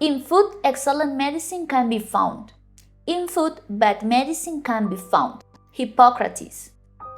In food, excellent medicine can be found. In food, bad medicine can be found. Hippocrates.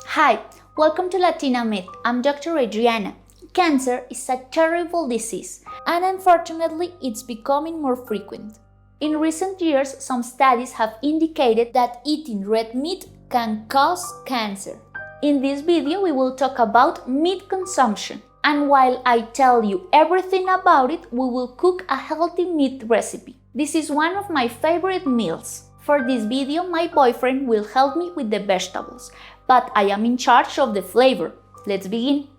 Hi, welcome to Latina Med. I'm Dr. Adriana. Cancer is a terrible disease, and unfortunately, it's becoming more frequent. In recent years, some studies have indicated that eating red meat can cause cancer. In this video, we will talk about meat consumption. And while I tell you everything about it, we will cook a healthy meat recipe. This is one of my favorite meals. For this video, my boyfriend will help me with the vegetables, but I am in charge of the flavor. Let's begin.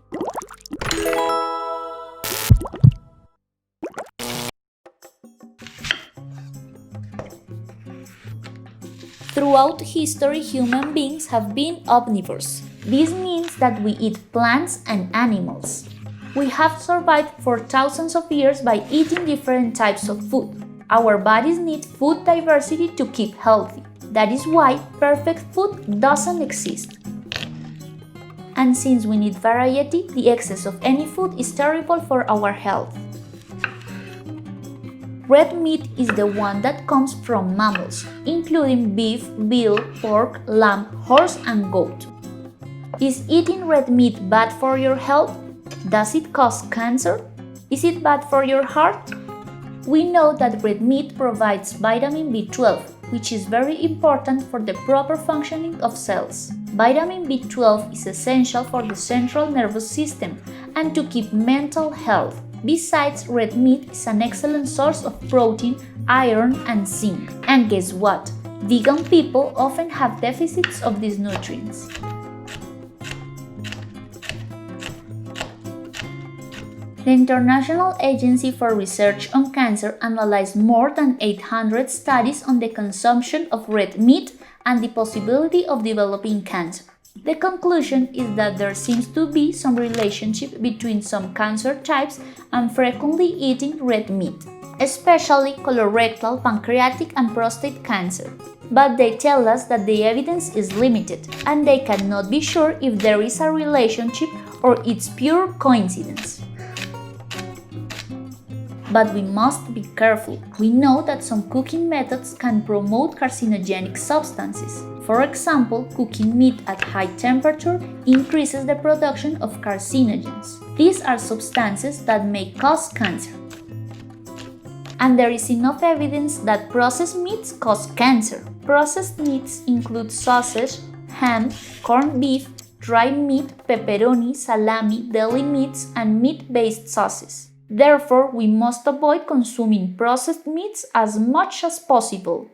Throughout history, human beings have been omnivores. This means that we eat plants and animals. We have survived for thousands of years by eating different types of food. Our bodies need food diversity to keep healthy. That is why perfect food doesn't exist. And since we need variety, the excess of any food is terrible for our health. Red meat is the one that comes from mammals, including beef, veal, pork, lamb, horse, and goat. Is eating red meat bad for your health? Does it cause cancer? Is it bad for your heart? We know that red meat provides vitamin B12, which is very important for the proper functioning of cells. Vitamin B12 is essential for the central nervous system and to keep mental health. Besides, red meat is an excellent source of protein, iron, and zinc. And guess what? Vegan people often have deficits of these nutrients. The International Agency for Research on Cancer analyzed more than 800 studies on the consumption of red meat and the possibility of developing cancer. The conclusion is that there seems to be some relationship between some cancer types and frequently eating red meat, especially colorectal, pancreatic, and prostate cancer. But they tell us that the evidence is limited, and they cannot be sure if there is a relationship or it's pure coincidence. But we must be careful. We know that some cooking methods can promote carcinogenic substances. For example, cooking meat at high temperature increases the production of carcinogens. These are substances that may cause cancer. And there is enough evidence that processed meats cause cancer. Processed meats include sausage, ham, corned beef, dry meat, pepperoni, salami, deli meats, and meat-based sauces. Therefore, we must avoid consuming processed meats as much as possible.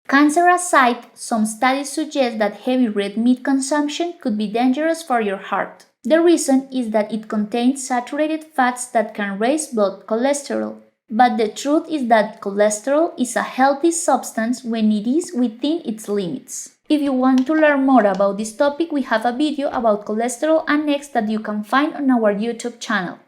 Cancer aside, some studies suggest that heavy red meat consumption could be dangerous for your heart. The reason is that it contains saturated fats that can raise blood cholesterol. But the truth is that cholesterol is a healthy substance when it is within its limits. If you want to learn more about this topic, we have a video about cholesterol and eggs that you can find on our YouTube channel.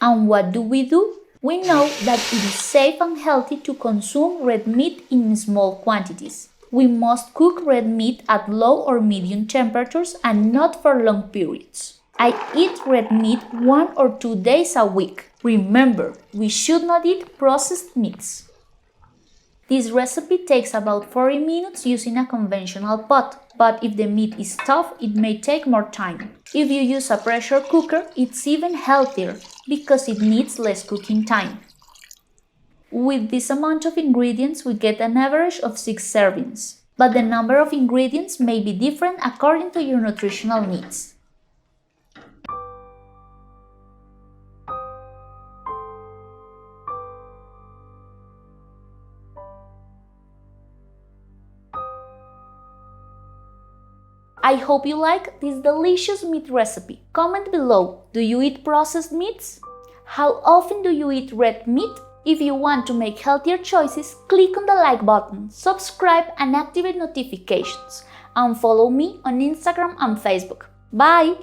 And what do? We know that it is safe and healthy to consume red meat in small quantities. We must cook red meat at low or medium temperatures and not for long periods. I eat red meat 1 or 2 days a week. Remember, we should not eat processed meats. This recipe takes about 40 minutes using a conventional pot, but if the meat is tough, it may take more time. If you use a pressure cooker, it's even healthier because it needs less cooking time. With this amount of ingredients, we get an average of 6 servings, but the number of ingredients may be different according to your nutritional needs. I hope you like this delicious meat recipe. Comment below, do you eat processed meats? How often do you eat red meat? If you want to make healthier choices, click on the like button, subscribe and activate notifications, and follow me on Instagram and Facebook. Bye!